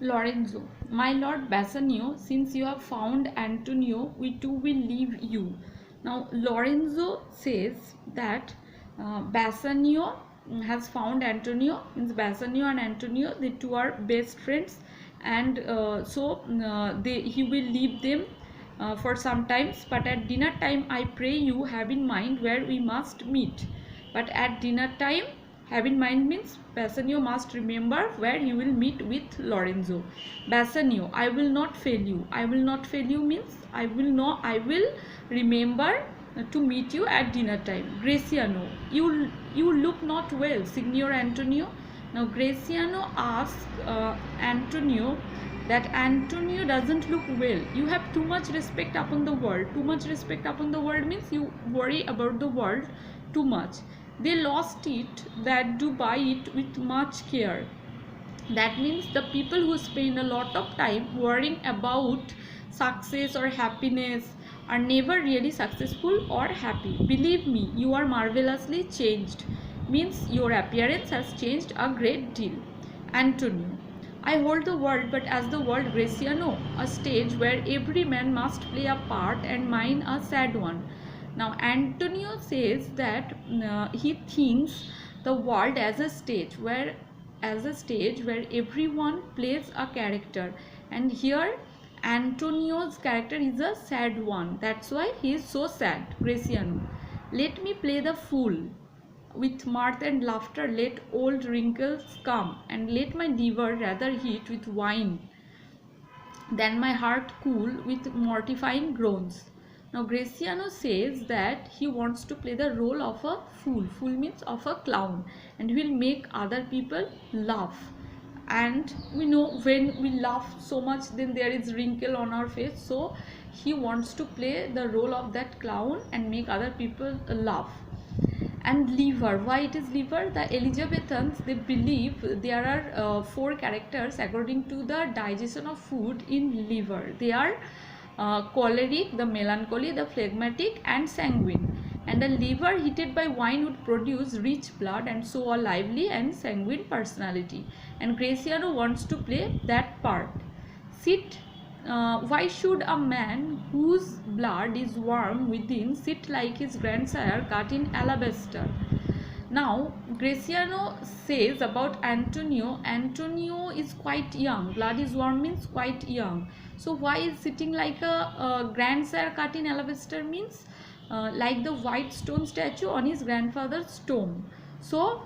Lorenzo, my lord Bassanio, since you have found Antonio, we too will leave you. Now, Lorenzo says that Bassanio has found Antonio, means Bassanio and Antonio, the two are best friends, and he will leave them for some times. But at dinner time, I pray you have in mind where we must meet. But at dinner time, have in mind means Bassanio must remember where you will meet with Lorenzo. Bassanio, I will not fail you. I will not fail you means I will remember to meet you at dinner time. Graciano, you look not well, Signor Antonio. Now Graciano asks Antonio that Antonio doesn't look well. You have too much respect upon the world. Too much respect upon the world means you worry about the world too much. They lost it that do buy it with much care. That means the people who spend a lot of time worrying about success or happiness are never really successful or happy. Believe me, you are marvelously changed. Means your appearance has changed a great deal. Antonio, I hold the world but as the world Graciano, a stage where every man must play a part and mine a sad one. Now Antonio says that he thinks the world as a stage where everyone plays a character, and here Antonio's character is a sad one. That's why he is so sad. Graciano, let me play the fool. With mirth and laughter let old wrinkles come, and let my liver rather heat with wine than my heart cool with mortifying groans. Now Graciano says that he wants to play the role of a fool. Fool means of a clown, and he will make other people laugh. And we know when we laugh so much, then there is wrinkle on our face. So he wants to play the role of that clown and make other people laugh. And liver, why it is liver? The Elizabethans, they believe there are 4 characters according to the digestion of food in liver. They are choleric, the melancholy, the phlegmatic, and sanguine. And a liver heated by wine would produce rich blood and so a lively and sanguine personality. And Graciano wants to play that part. Why should a man whose blood is warm within sit like his grandsire cut in alabaster? Now Graciano says about Antonio, Antonio is quite young. Blood is warm means quite young. So why is sitting like a grandsire cut in alabaster means like the white stone statue on his grandfather's tomb. So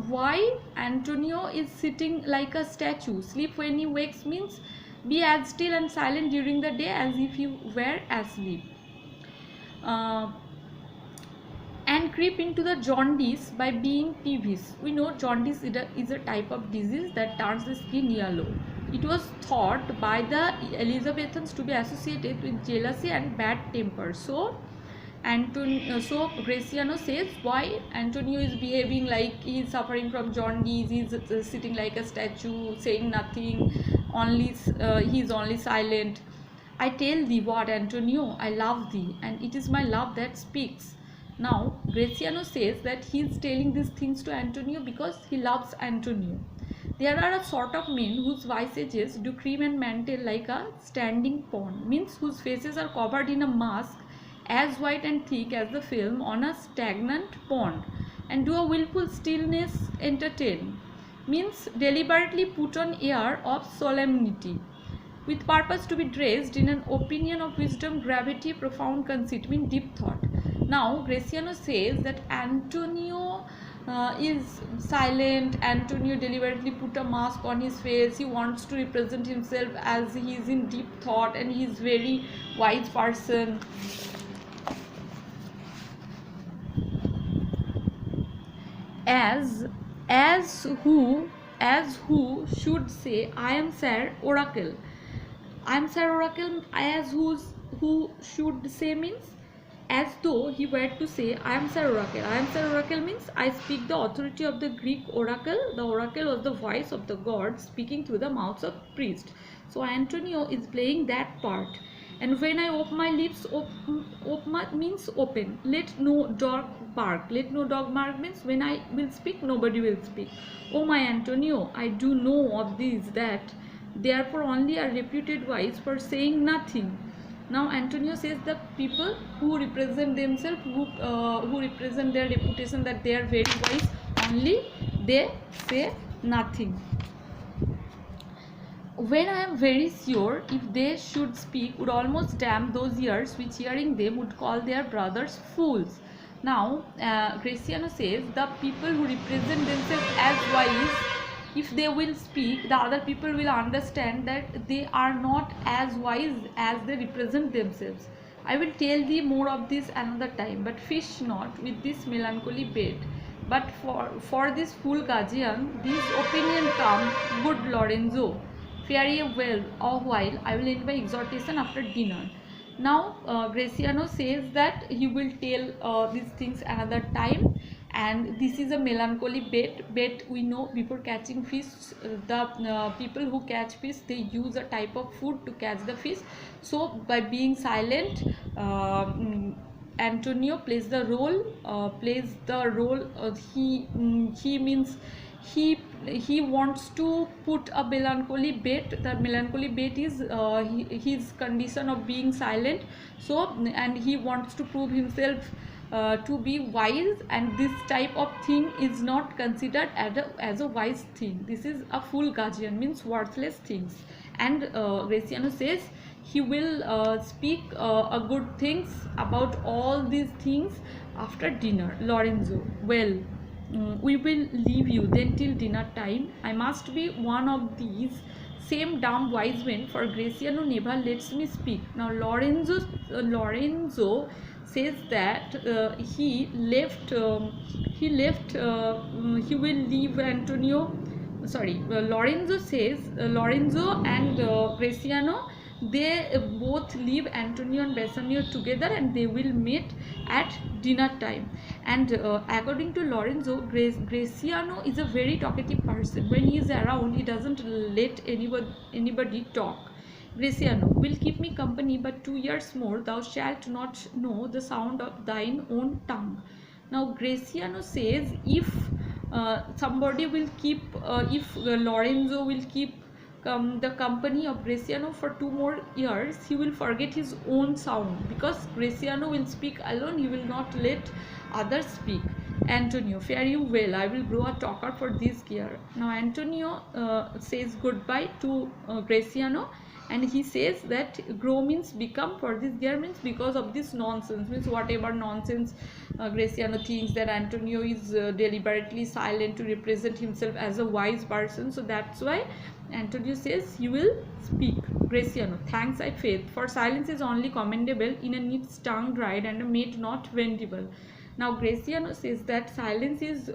why Antonio is sitting like a statue? Sleep when he wakes means be as still and silent during the day as if you were asleep. And creep into the jaundice by being peevish. We know jaundice is a type of disease that turns the skin yellow. It was thought by the Elizabethans to be associated with jealousy and bad temper. So Graciano says why Antonio is behaving like he is suffering from jaundice. He is sitting like a statue, saying nothing, he is only silent. I tell thee what, Antonio, I love thee, and it is my love that speaks. Now Graciano says that he is telling these things to Antonio because he loves Antonio. There are a sort of men whose visages do cream and mantle like a standing pond, means whose faces are covered in a mask as white and thick as the film on a stagnant pond, and do a wilful stillness entertain, means deliberately put on air of solemnity, with purpose to be dressed in an opinion of wisdom, gravity, profound conceit, mean deep thought. Now Graciano says that Antonio is silent. Antonio deliberately put a mask on his face. He wants to represent himself as he is in deep thought and he is very wise person. As who should say, I am Sir Oracle. I am Sir Oracle, who should say means as though he were to say, I am Sir Oracle. I am Sir Oracle means I speak the authority of the Greek oracle. The oracle was the voice of the god speaking through the mouths of priests. So Antonio is playing that part. And when I open my lips, means open. Let no dog bark. Let no dog bark means when I will speak, nobody will speak. Oh my Antonio, I do know of this, that therefore only are reputed wise for saying nothing. Now Antonio says the people who represent themselves, who represent their reputation that they are very wise, only they say nothing. When I am very sure, if they should speak, would almost damn those ears which hearing them would call their brothers fools. Now, Graciano says the people who represent themselves as wise, if they will speak, the other people will understand that they are not as wise as they represent themselves. I will tell thee more of this another time, but fish not with this melancholy bait. But for this fool guardian, this opinion come, good Lorenzo. Fare ye well a while, I will end my exhortation after dinner. Now Graciano says that he will tell these things another time, and this is a melancholy bait. We know before catching fish, the people who catch fish, they use a type of food to catch the fish. So by being silent, Antonio plays the role. He means he wants to put a melancholy bait. The melancholy bait is his condition of being silent. So, and he wants to prove himself to be wise, and this type of thing is not considered as a wise thing. This is a fool guardian, means worthless things. And Graciano says he will speak a good things about all these things after dinner. Lorenzo, well, we will leave you then till dinner time. I must be one of these same dumb wise men, for Graciano never lets me speak. Now Lorenzo says that he will leave Antonio. Sorry, Lorenzo says Lorenzo and Graciano, they both leave Antonio and Bassanio together, and they will meet at dinner time. And according to Lorenzo, Graciano is a very talkative person. When he is around, he doesn't let anybody talk. Graciano will keep me company, but 2 years more thou shalt not know the sound of thine own tongue. Now Graciano says if somebody will keep, if Lorenzo will keep the company of Graciano for 2 more years, he will forget his own sound, because Graciano will speak alone, he will not let others speak. Antonio, fare you well, I will grow a talker for this year. Now Antonio says goodbye to Graciano, and he says that grow means become, for this year means because of this nonsense, means whatever nonsense Graciano thinks that Antonio is deliberately silent to represent himself as a wise person. So that's why Antonio says he will speak. Graciano, thanks I faith, for silence is only commendable in a neat tongue dried and a maid not vendible. Now Graciano says that silence is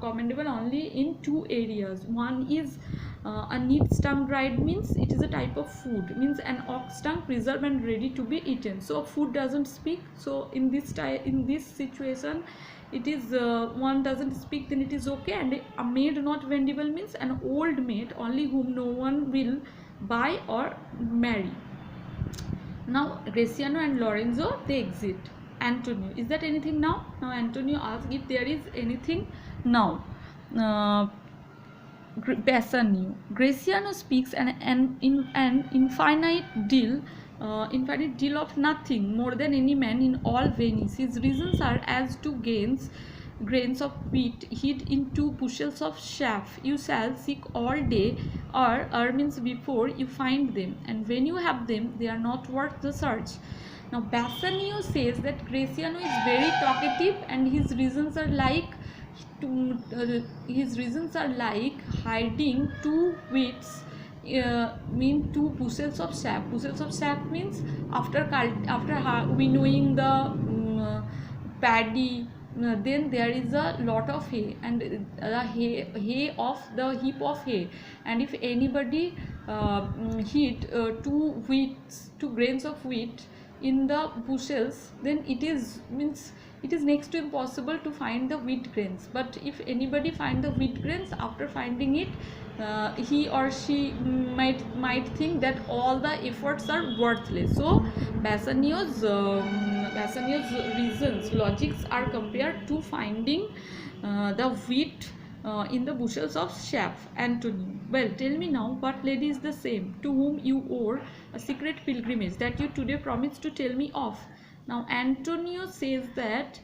commendable only in 2 areas. One is a neat tongue dried, means it is a type of food, means an ox tongue preserved and ready to be eaten. So food doesn't speak. So in this situation, it is one doesn't speak, then it is okay. And a maid not vendible means an old maid only whom no one will buy or marry. Now Graciano and Lorenzo, they exit. Antonio, is that anything now? Now Antonio asks if there is anything now. Bassanio, Graciano speaks an infinite deal of nothing more than any man in all Venice. His reasons are as to grains of wheat hid in 2 bushels of chaff. You shall seek all day, or means before you find them, and when you have them, they are not worth the search. Now Bassanio says that Graciano is very talkative, and his reasons are like hiding 2 wheats, mean 2 bushels of chaff. Bushels of chaff means after winnowing the paddy, then there is a lot of hay, and the hay of the heap of hay, and if anybody hid 2 grains of wheat in the bushels, then it is next to impossible to find the wheat grains. But if anybody find the wheat grains, after finding it, he or she might think that all the efforts are worthless. So Bassanio's reasons, logics are compared to finding the wheat in the bushels of chaff. Antonio. Well, tell me now, what lady is the same to whom you owe a secret pilgrimage that you today promised to tell me of? Now Antonio says that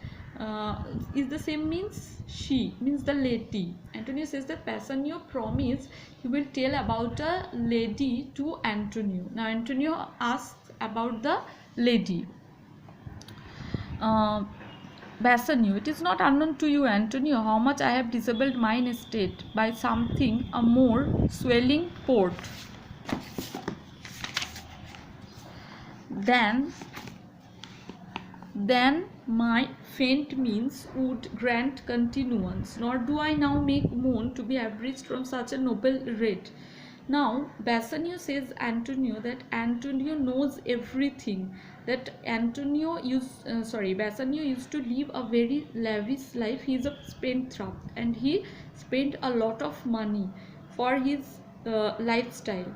is the same means she, means the lady. Antonio says that Bassanio promised he will tell about a lady to Antonio. Now Antonio asks about the lady. Bassanio, it is not unknown to you, Antonio, how much I have disabled mine estate by something a more swelling port than my faint means would grant continuance, nor do I now make moan to be abridged from such a noble rate. Now Bassanio says Antonio that Antonio knows everything, that Bassanio used to live a very lavish life. He is a spendthrift and he spent a lot of money for his lifestyle.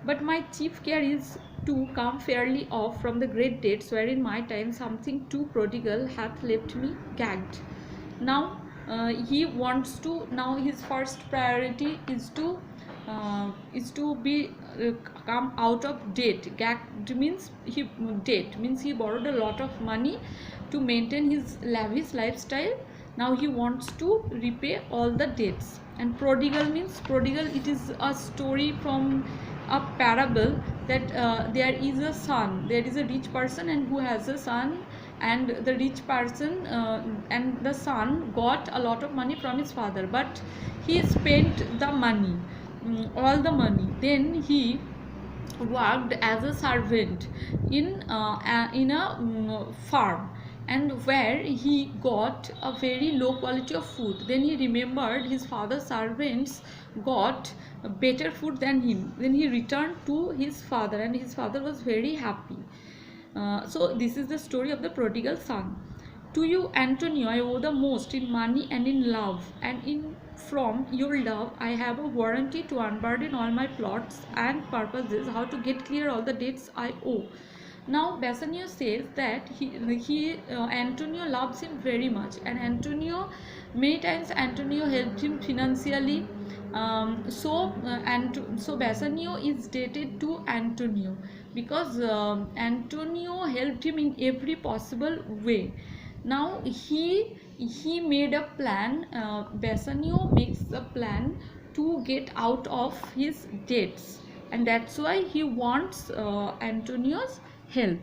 But my chief care is to come fairly off from the great debts wherein my time something too prodigal hath left me gagged. Now he wants to, now his first priority is to be come out of debt. Gagged means he borrowed a lot of money to maintain his lavish lifestyle. Now he wants to repay all the debts. And prodigal means, prodigal, it is a story from a parable that there is a son, there is a rich person and who has a son, and the rich person and the son got a lot of money from his father, but he spent the money, all the money. Then he worked as a servant in a farm, and where he got a very low quality of food. Then he remembered his father's servants got better food than him. Then he returned to his father and his father was very happy. So this is the story of the prodigal son. To you, Antonio, I owe the most in money and in love, and in from your love I have a warranty to unburden all my plots and purposes, how to get clear all the debts I owe. Now Bassanio says that Antonio loves him very much, and Antonio, many times Antonio helped him financially. So Bassanio is indebted to Antonio because Antonio helped him in every possible way. Now he made a plan. Bassanio makes a plan to get out of his debts, and that's why he wants Antonio's help.